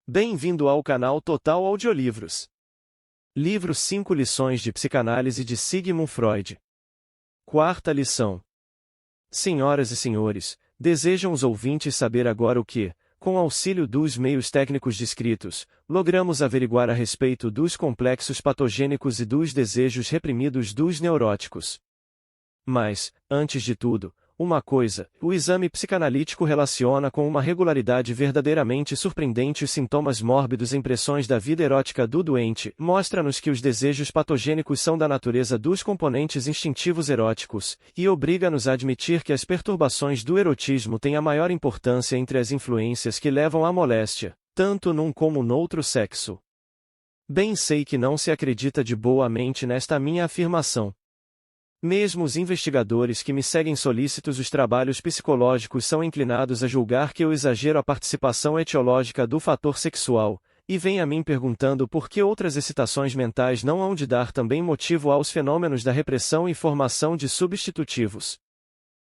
Bem-vindo ao canal Total Audiolivros. Livro 5 Lições de Psicanálise de Sigmund Freud. Quarta lição. Senhoras e senhores, desejam os ouvintes saber agora o que, com auxílio dos meios técnicos descritos, logramos averiguar a respeito dos complexos patogênicos e dos desejos reprimidos dos neuróticos. Mas, antes de tudo, uma coisa, o exame psicanalítico relaciona com uma regularidade verdadeiramente surpreendente os sintomas mórbidos e impressões da vida erótica do doente, mostra-nos que os desejos patogênicos são da natureza dos componentes instintivos eróticos, e obriga-nos a admitir que as perturbações do erotismo têm a maior importância entre as influências que levam à moléstia, tanto num como noutro sexo. Bem sei que não se acredita de boa mente nesta minha afirmação. Mesmo os investigadores que me seguem solícitos os trabalhos psicológicos são inclinados a julgar que eu exagero a participação etiológica do fator sexual, e vêm a mim perguntando por que outras excitações mentais não hão de dar também motivo aos fenômenos da repressão e formação de substitutivos.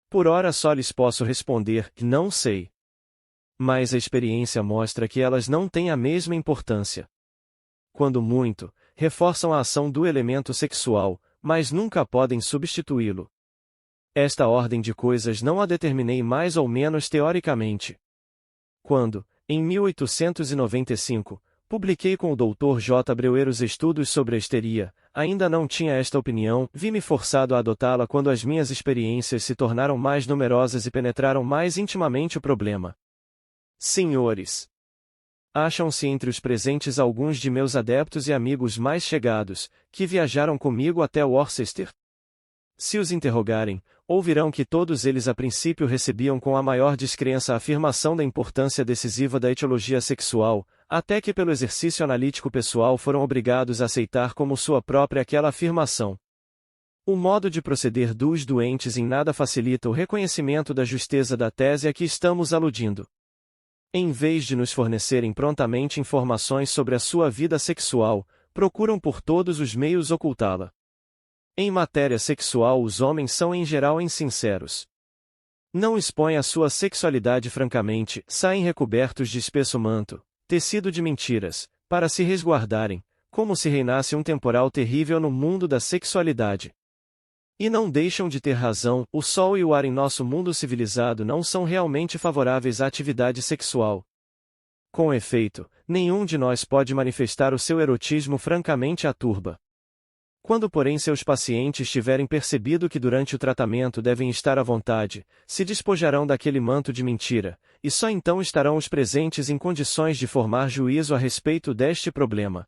Por ora só lhes posso responder que não sei. Mas a experiência mostra que elas não têm a mesma importância. Quando muito, reforçam a ação do elemento sexual, mas nunca podem substituí-lo. Esta ordem de coisas não a determinei mais ou menos teoricamente. Quando, em 1895, publiquei com o Dr. J. Breuer os estudos sobre a histeria, ainda não tinha esta opinião, vi-me forçado a adotá-la quando as minhas experiências se tornaram mais numerosas e penetraram mais intimamente o problema. Senhores, acham-se entre os presentes alguns de meus adeptos e amigos mais chegados, que viajaram comigo até Worcester? Se os interrogarem, ouvirão que todos eles a princípio recebiam com a maior descrença a afirmação da importância decisiva da etiologia sexual, até que pelo exercício analítico pessoal foram obrigados a aceitar como sua própria aquela afirmação. O modo de proceder dos doentes em nada facilita o reconhecimento da justeza da tese a que estamos aludindo. Em vez de nos fornecerem prontamente informações sobre a sua vida sexual, procuram por todos os meios ocultá-la. Em matéria sexual os homens são em geral insinceros. Não expõem a sua sexualidade francamente, saem recobertos de espesso manto, tecido de mentiras, para se resguardarem, como se reinasse um temporal terrível no mundo da sexualidade. E não deixam de ter razão, o sol e o ar em nosso mundo civilizado não são realmente favoráveis à atividade sexual. Com efeito, nenhum de nós pode manifestar o seu erotismo francamente à turba. Quando porém seus pacientes tiverem percebido que durante o tratamento devem estar à vontade, se despojarão daquele manto de mentira, e só então estarão os presentes em condições de formar juízo a respeito deste problema.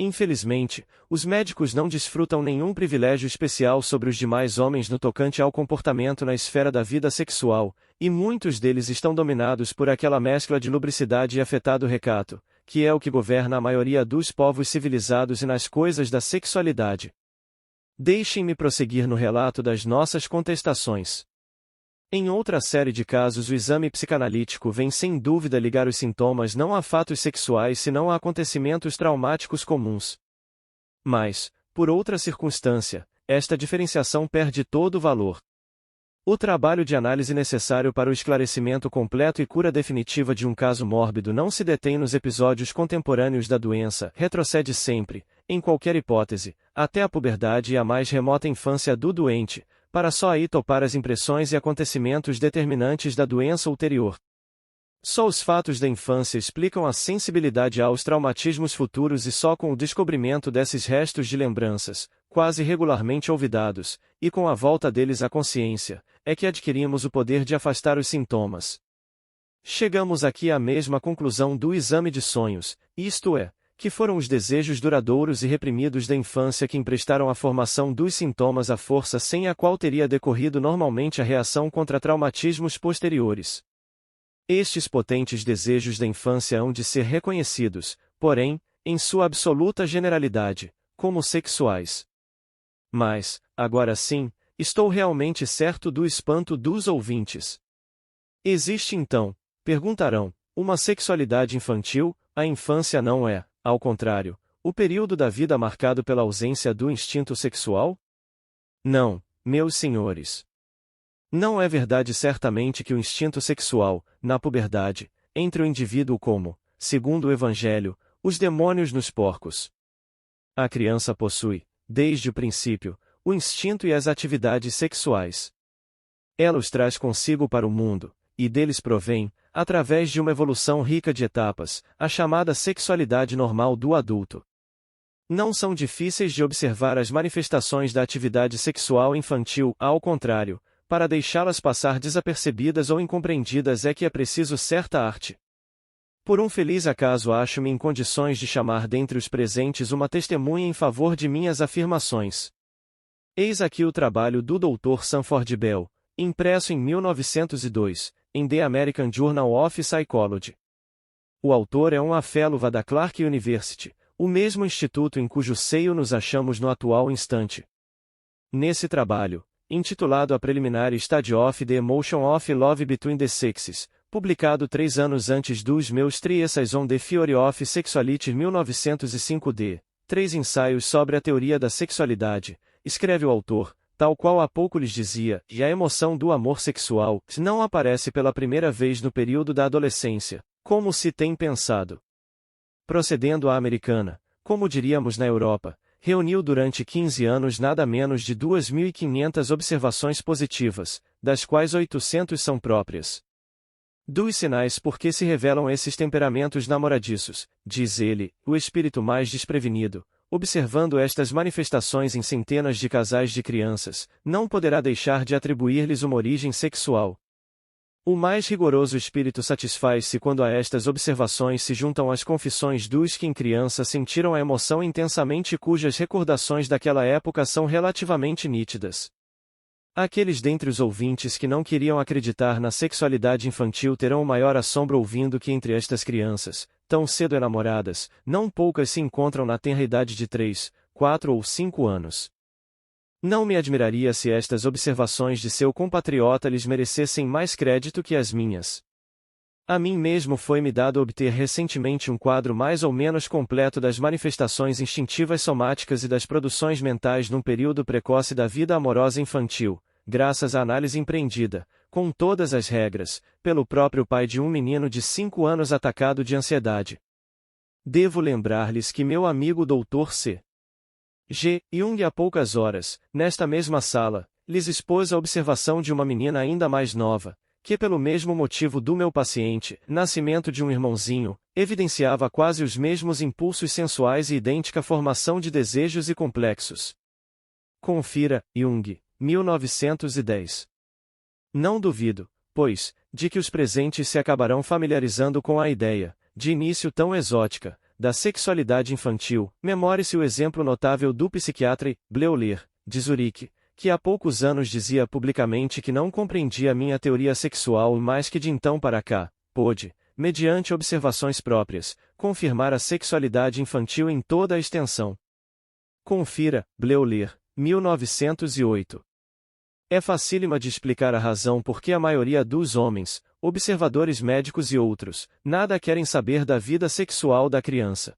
Infelizmente, os médicos não desfrutam nenhum privilégio especial sobre os demais homens no tocante ao comportamento na esfera da vida sexual, e muitos deles estão dominados por aquela mescla de lubricidade e afetado recato, que é o que governa a maioria dos povos civilizados e nas coisas da sexualidade. Deixem-me prosseguir no relato das nossas contestações. Em outra série de casos o exame psicanalítico vem sem dúvida ligar os sintomas não a fatos sexuais senão a acontecimentos traumáticos comuns. Mas, por outra circunstância, esta diferenciação perde todo o valor. O trabalho de análise necessário para o esclarecimento completo e cura definitiva de um caso mórbido não se detém nos episódios contemporâneos da doença, retrocede sempre, em qualquer hipótese, até a puberdade e a mais remota infância do doente, para só aí topar as impressões e acontecimentos determinantes da doença ulterior. Só os fatos da infância explicam a sensibilidade aos traumatismos futuros e só com o descobrimento desses restos de lembranças, quase regularmente olvidados, e com a volta deles à consciência, é que adquirimos o poder de afastar os sintomas. Chegamos aqui à mesma conclusão do exame de sonhos, isto é, que foram os desejos duradouros e reprimidos da infância que emprestaram à formação dos sintomas a força sem a qual teria decorrido normalmente a reação contra traumatismos posteriores. Estes potentes desejos da infância hão de ser reconhecidos, porém, em sua absoluta generalidade, como sexuais. Mas, agora sim, estou realmente certo do espanto dos ouvintes. Existe então, perguntarão, uma sexualidade infantil? A infância não é, ao contrário, o período da vida marcado pela ausência do instinto sexual? Não, meus senhores. Não é verdade certamente que o instinto sexual, na puberdade, entre o indivíduo como, segundo o Evangelho, os demônios nos porcos. A criança possui, desde o princípio, o instinto e as atividades sexuais. Ela os traz consigo para o mundo, e deles provém, através de uma evolução rica de etapas, a chamada sexualidade normal do adulto. Não são difíceis de observar as manifestações da atividade sexual infantil, ao contrário, para deixá-las passar desapercebidas ou incompreendidas é que é preciso certa arte. Por um feliz acaso acho-me em condições de chamar dentre os presentes uma testemunha em favor de minhas afirmações. Eis aqui o trabalho do Dr. Sanford Bell, impresso em 1902, em The American Journal of Psychology. O autor é um fellow da Clark University, o mesmo instituto em cujo seio nos achamos no atual instante. Nesse trabalho, intitulado A Preliminary Study of the Emotion of Love Between the Sexes, publicado 3 anos antes dos meus Essays on the Theory of Sexuality 1905d, 3 ensaios sobre a teoria da sexualidade, escreve o autor, tal qual há pouco lhes dizia, e a emoção do amor sexual não aparece pela primeira vez no período da adolescência, como se tem pensado. Procedendo à americana, como diríamos na Europa, reuniu durante 15 anos nada menos de 2.500 observações positivas, das quais 800 são próprias dos sinais por que se revelam esses temperamentos namoradiços, diz ele, o espírito mais desprevenido, observando estas manifestações em centenas de casais de crianças, não poderá deixar de atribuir-lhes uma origem sexual. O mais rigoroso espírito satisfaz-se quando a estas observações se juntam as confissões dos que em criança sentiram a emoção intensamente e cujas recordações daquela época são relativamente nítidas. Aqueles dentre os ouvintes que não queriam acreditar na sexualidade infantil terão o maior assombro ouvindo que entre estas crianças, tão cedo enamoradas, não poucas se encontram na tenra idade de 3, 4 ou 5 anos. Não me admiraria se estas observações de seu compatriota lhes merecessem mais crédito que as minhas. A mim mesmo foi-me dado obter recentemente um quadro mais ou menos completo das manifestações instintivas somáticas e das produções mentais num período precoce da vida amorosa infantil, graças à análise empreendida, com todas as regras, pelo próprio pai de um menino de 5 anos atacado de ansiedade. Devo lembrar-lhes que meu amigo Dr. C. G. Jung há poucas horas, nesta mesma sala, lhes expôs a observação de uma menina ainda mais nova, que pelo mesmo motivo do meu paciente, nascimento de um irmãozinho, evidenciava quase os mesmos impulsos sensuais e idêntica formação de desejos e complexos. Confira, Jung, 1910. Não duvido, pois, de que os presentes se acabarão familiarizando com a ideia, de início tão exótica, da sexualidade infantil. Memore-se o exemplo notável do psiquiatra Bleuler, de Zurique, que há poucos anos dizia publicamente que não compreendia minha teoria sexual e mais que de então para cá, pôde, mediante observações próprias, confirmar a sexualidade infantil em toda a extensão. Confira, Bleuler, 1908. É facílima de explicar a razão por que a maioria dos homens, observadores médicos e outros, nada querem saber da vida sexual da criança.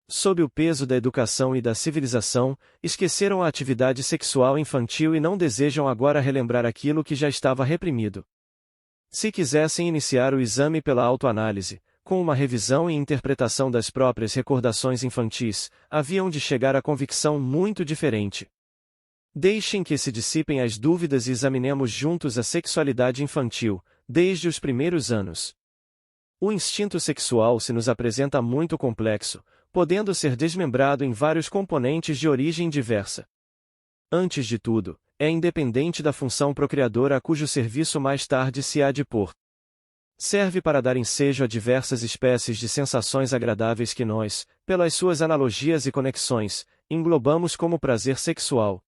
Sob o peso da educação e da civilização, esqueceram a atividade sexual infantil e não desejam agora relembrar aquilo que já estava reprimido. Se quisessem iniciar o exame pela autoanálise, com uma revisão e interpretação das próprias recordações infantis, haviam de chegar à convicção muito diferente. Deixem que se dissipem as dúvidas e examinemos juntos a sexualidade infantil, desde os primeiros anos. O instinto sexual se nos apresenta muito complexo, podendo ser desmembrado em vários componentes de origem diversa. Antes de tudo, é independente da função procriadora a cujo serviço mais tarde se há de pôr. Serve para dar ensejo a diversas espécies de sensações agradáveis que nós, pelas suas analogias e conexões, englobamos como prazer sexual.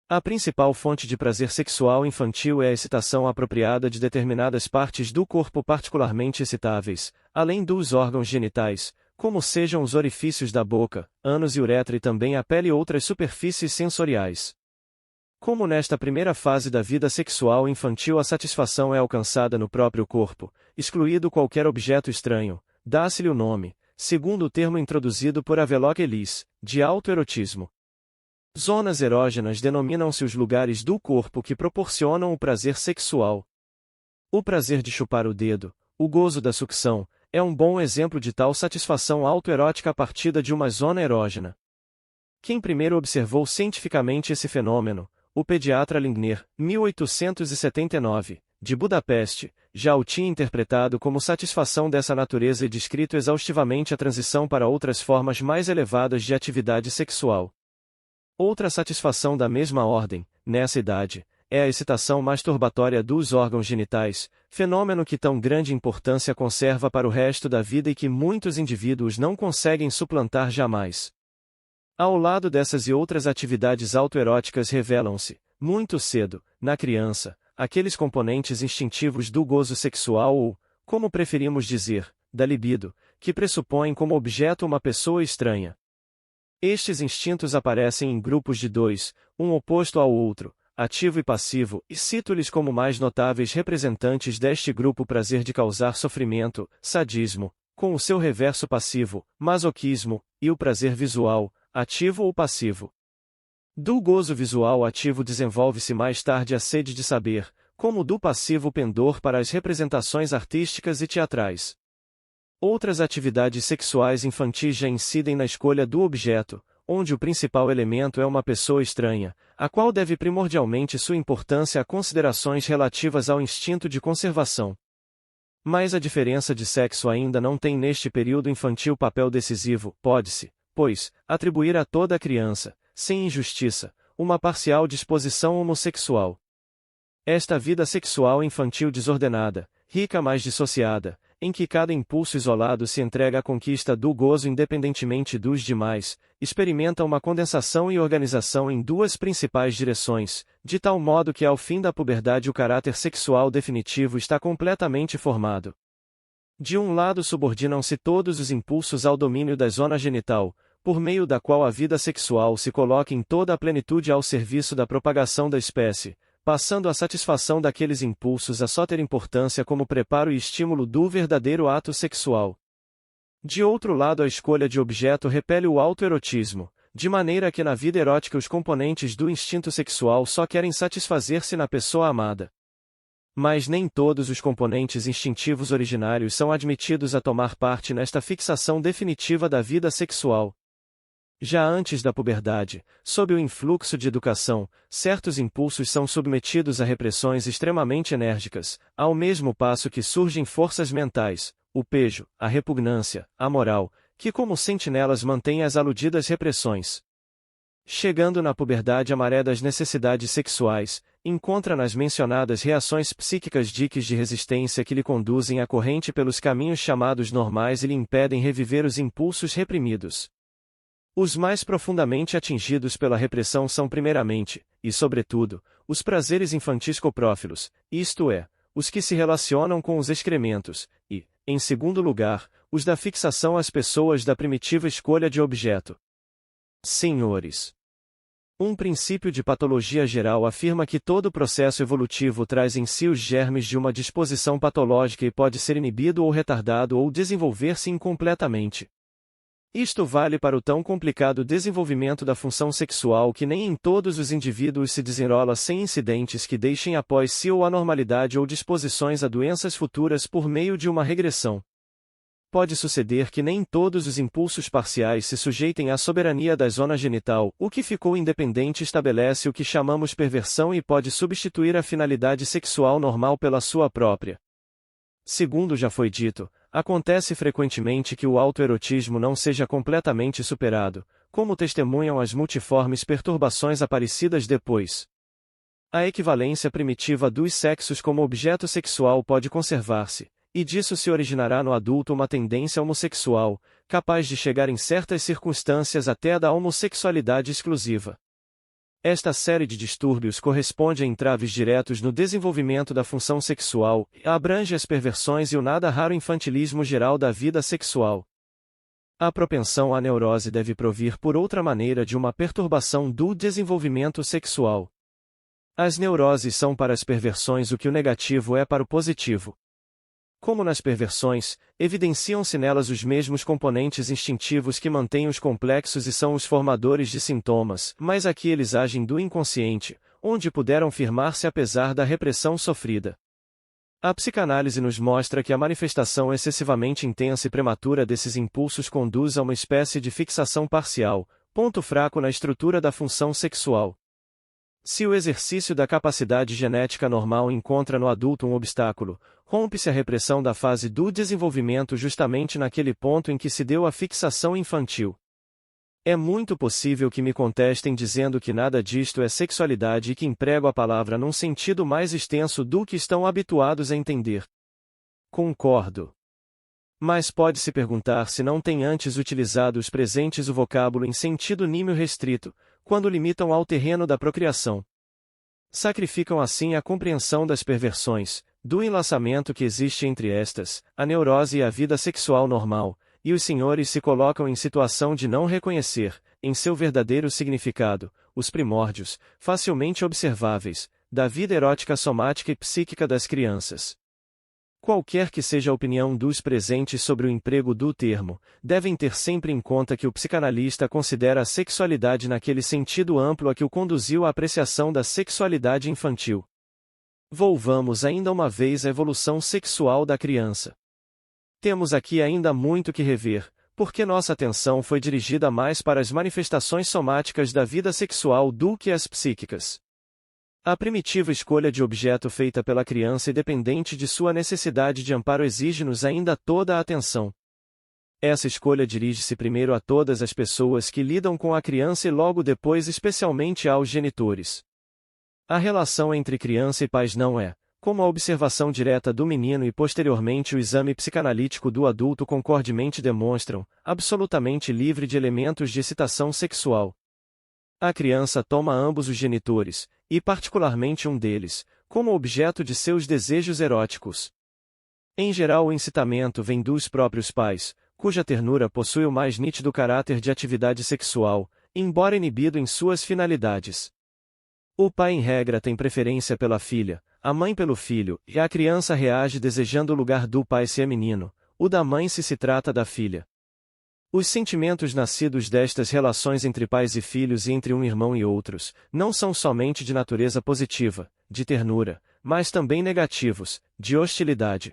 A principal fonte de prazer sexual infantil é a excitação apropriada de determinadas partes do corpo particularmente excitáveis, além dos órgãos genitais, como sejam os orifícios da boca, ânus e uretra e também a pele e outras superfícies sensoriais. Como nesta primeira fase da vida sexual infantil a satisfação é alcançada no próprio corpo, excluído qualquer objeto estranho, dá-se-lhe o nome, segundo o termo introduzido por Havelock Ellis, de autoerotismo. Zonas erógenas denominam-se os lugares do corpo que proporcionam o prazer sexual. O prazer de chupar o dedo, o gozo da sucção, é um bom exemplo de tal satisfação autoerótica partida de uma zona erógena. Quem primeiro observou cientificamente esse fenômeno, o pediatra Lindner, 1879, de Budapeste, já o tinha interpretado como satisfação dessa natureza e descrito exaustivamente a transição para outras formas mais elevadas de atividade sexual. Outra satisfação da mesma ordem, nessa idade, é a excitação masturbatória dos órgãos genitais, fenômeno que tão grande importância conserva para o resto da vida e que muitos indivíduos não conseguem suplantar jamais. Ao lado dessas e outras atividades autoeróticas revelam-se, muito cedo, na criança, aqueles componentes instintivos do gozo sexual ou, como preferimos dizer, da libido, que pressupõem como objeto uma pessoa estranha. Estes instintos aparecem em grupos de dois, um oposto ao outro, ativo e passivo, e cito-lhes como mais notáveis representantes deste grupo o prazer de causar sofrimento, sadismo, com o seu reverso passivo, masoquismo, e o prazer visual, ativo ou passivo. Do gozo visual ativo desenvolve-se mais tarde a sede de saber, como do passivo pendor para as representações artísticas e teatrais. Outras atividades sexuais infantis já incidem na escolha do objeto, onde o principal elemento é uma pessoa estranha, a qual deve primordialmente sua importância a considerações relativas ao instinto de conservação. Mas a diferença de sexo ainda não tem neste período infantil papel decisivo, pode-se, pois, atribuir a toda a criança, sem injustiça, uma parcial disposição homossexual. Esta vida sexual infantil desordenada, rica mas dissociada, em que cada impulso isolado se entrega à conquista do gozo independentemente dos demais, experimenta uma condensação e organização em duas principais direções, de tal modo que ao fim da puberdade o caráter sexual definitivo está completamente formado. De um lado subordinam-se todos os impulsos ao domínio da zona genital, por meio da qual a vida sexual se coloca em toda a plenitude ao serviço da propagação da espécie, passando a satisfação daqueles impulsos a só ter importância como preparo e estímulo do verdadeiro ato sexual. De outro lado, a escolha de objeto repele o autoerotismo, de maneira que na vida erótica os componentes do instinto sexual só querem satisfazer-se na pessoa amada. Mas nem todos os componentes instintivos originários são admitidos a tomar parte nesta fixação definitiva da vida sexual. Já antes da puberdade, sob o influxo de educação, certos impulsos são submetidos a repressões extremamente enérgicas, ao mesmo passo que surgem forças mentais, o pejo, a repugnância, a moral, que como sentinelas mantêm as aludidas repressões. Chegando na puberdade a maré das necessidades sexuais, encontra nas mencionadas reações psíquicas diques de resistência que lhe conduzem à corrente pelos caminhos chamados normais e lhe impedem reviver os impulsos reprimidos. Os mais profundamente atingidos pela repressão são primeiramente, e sobretudo, os prazeres infantis coprófilos, isto é, os que se relacionam com os excrementos, e, em segundo lugar, os da fixação às pessoas da primitiva escolha de objeto. Senhores, um princípio de patologia geral afirma que todo processo evolutivo traz em si os germes de uma disposição patológica e pode ser inibido ou retardado ou desenvolver-se incompletamente. Isto vale para o tão complicado desenvolvimento da função sexual que nem em todos os indivíduos se desenrola sem incidentes que deixem após si ou anormalidade ou disposições a doenças futuras por meio de uma regressão. Pode suceder que nem todos os impulsos parciais se sujeitem à soberania da zona genital, o que ficou independente estabelece o que chamamos perversão e pode substituir a finalidade sexual normal pela sua própria. Segundo já foi dito, acontece frequentemente que o autoerotismo não seja completamente superado, como testemunham as multiformes perturbações aparecidas depois. A equivalência primitiva dos sexos como objeto sexual pode conservar-se, e disso se originará no adulto uma tendência homossexual, capaz de chegar em certas circunstâncias até a da homossexualidade exclusiva. Esta série de distúrbios corresponde a entraves diretos no desenvolvimento da função sexual e abrange as perversões e o nada raro infantilismo geral da vida sexual. A propensão à neurose deve provir por outra maneira de uma perturbação do desenvolvimento sexual. As neuroses são para as perversões o que o negativo é para o positivo. Como nas perversões, evidenciam-se nelas os mesmos componentes instintivos que mantêm os complexos e são os formadores de sintomas, mas aqui eles agem do inconsciente, onde puderam firmar-se apesar da repressão sofrida. A psicanálise nos mostra que a manifestação excessivamente intensa e prematura desses impulsos conduz a uma espécie de fixação parcial, ponto fraco na estrutura da função sexual. Se o exercício da capacidade genética normal encontra no adulto um obstáculo, rompe-se a repressão da fase do desenvolvimento justamente naquele ponto em que se deu a fixação infantil. É muito possível que me contestem dizendo que nada disto é sexualidade e que emprego a palavra num sentido mais extenso do que estão habituados a entender. Concordo. Mas pode-se perguntar se não têm antes utilizado os presentes o vocábulo em sentido nímio restrito, quando limitam ao terreno da procriação. Sacrificam assim a compreensão das perversões, do enlaçamento que existe entre estas, a neurose e a vida sexual normal, e os senhores se colocam em situação de não reconhecer, em seu verdadeiro significado, os primórdios, facilmente observáveis, da vida erótica somática e psíquica das crianças. Qualquer que seja a opinião dos presentes sobre o emprego do termo, devem ter sempre em conta que o psicanalista considera a sexualidade naquele sentido amplo a que o conduziu à apreciação da sexualidade infantil. Volvamos ainda uma vez à evolução sexual da criança. Temos aqui ainda muito que rever, porque nossa atenção foi dirigida mais para as manifestações somáticas da vida sexual do que as psíquicas. A primitiva escolha de objeto feita pela criança e dependente de sua necessidade de amparo exige-nos ainda toda a atenção. Essa escolha dirige-se primeiro a todas as pessoas que lidam com a criança e logo depois especialmente aos genitores. A relação entre criança e pais não é, como a observação direta do menino e posteriormente o exame psicanalítico do adulto concordemente demonstram, absolutamente livre de elementos de excitação sexual. A criança toma ambos os genitores, e particularmente um deles, como objeto de seus desejos eróticos. Em geral o incitamento vem dos próprios pais, cuja ternura possui o mais nítido caráter de atividade sexual, embora inibido em suas finalidades. O pai em regra tem preferência pela filha, a mãe pelo filho, e a criança reage desejando o lugar do pai se é menino, o da mãe se trata da filha. Os sentimentos nascidos destas relações entre pais e filhos e entre um irmão e outros, não são somente de natureza positiva, de ternura, mas também negativos, de hostilidade.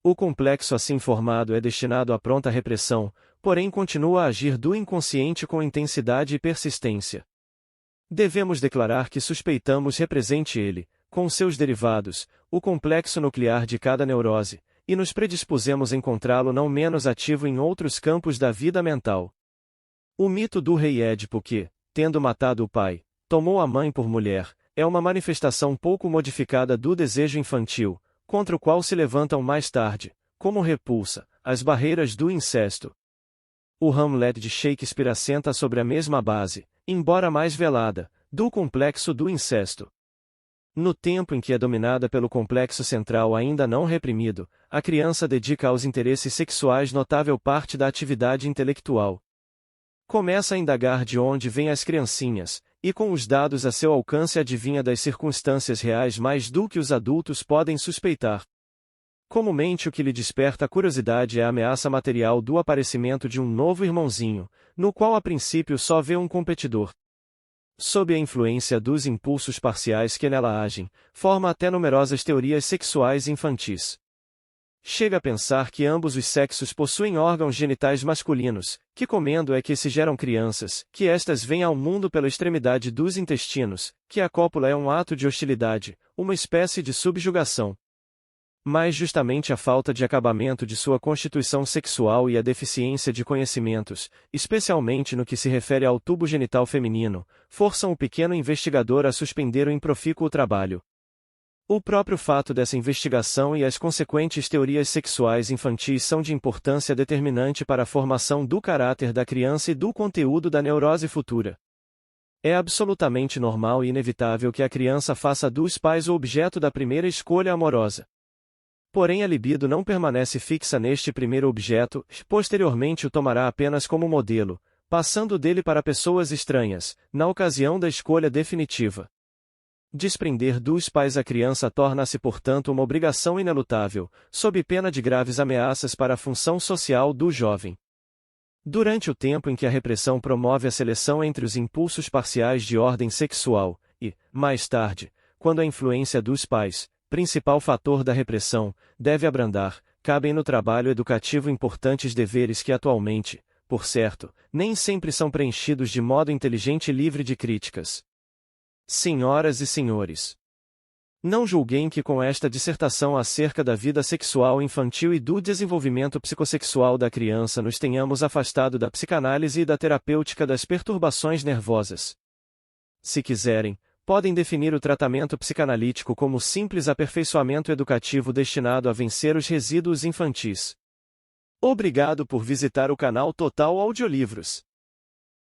O complexo assim formado é destinado à pronta repressão, porém continua a agir do inconsciente com intensidade e persistência. Devemos declarar que suspeitamos represente ele, com seus derivados, o complexo nuclear de cada neurose, e nos predispusemos a encontrá-lo não menos ativo em outros campos da vida mental. O mito do rei Édipo que, tendo matado o pai, tomou a mãe por mulher, é uma manifestação pouco modificada do desejo infantil, contra o qual se levantam mais tarde, como repulsa, as barreiras do incesto. O Hamlet de Shakespeare assenta sobre a mesma base, embora mais velada, do complexo do incesto. No tempo em que é dominada pelo complexo central ainda não reprimido, a criança dedica aos interesses sexuais notável parte da atividade intelectual. Começa a indagar de onde vêm as criancinhas, e com os dados a seu alcance adivinha das circunstâncias reais mais do que os adultos podem suspeitar. Comumente o que lhe desperta curiosidade é a ameaça material do aparecimento de um novo irmãozinho, no qual a princípio só vê um competidor. Sob a influência dos impulsos parciais que nela agem, forma até numerosas teorias sexuais infantis. Chega a pensar que ambos os sexos possuem órgãos genitais masculinos, que comendo é que se geram crianças, que estas vêm ao mundo pela extremidade dos intestinos, que a cópula é um ato de hostilidade, uma espécie de subjugação. Mas justamente a falta de acabamento de sua constituição sexual e a deficiência de conhecimentos, especialmente no que se refere ao tubo genital feminino, forçam o pequeno investigador a suspender o improfícuo trabalho. O próprio fato dessa investigação e as consequentes teorias sexuais infantis são de importância determinante para a formação do caráter da criança e do conteúdo da neurose futura. É absolutamente normal e inevitável que a criança faça dos pais o objeto da primeira escolha amorosa. Porém a libido não permanece fixa neste primeiro objeto, posteriormente o tomará apenas como modelo, passando dele para pessoas estranhas, na ocasião da escolha definitiva. Desprender dos pais a criança torna-se portanto uma obrigação inelutável, sob pena de graves ameaças para a função social do jovem. Durante o tempo em que a repressão promove a seleção entre os impulsos parciais de ordem sexual, e, mais tarde, quando a influência dos pais, principal fator da repressão, deve abrandar. Cabem no trabalho educativo importantes deveres que atualmente, por certo, nem sempre são preenchidos de modo inteligente e livre de críticas. Senhoras e senhores, não julguem que com esta dissertação acerca da vida sexual infantil e do desenvolvimento psicossexual da criança nos tenhamos afastado da psicanálise e da terapêutica das perturbações nervosas. Se quiserem, podem definir o tratamento psicanalítico como simples aperfeiçoamento educativo destinado a vencer os resíduos infantis. Obrigado por visitar o canal Total Audiolivros.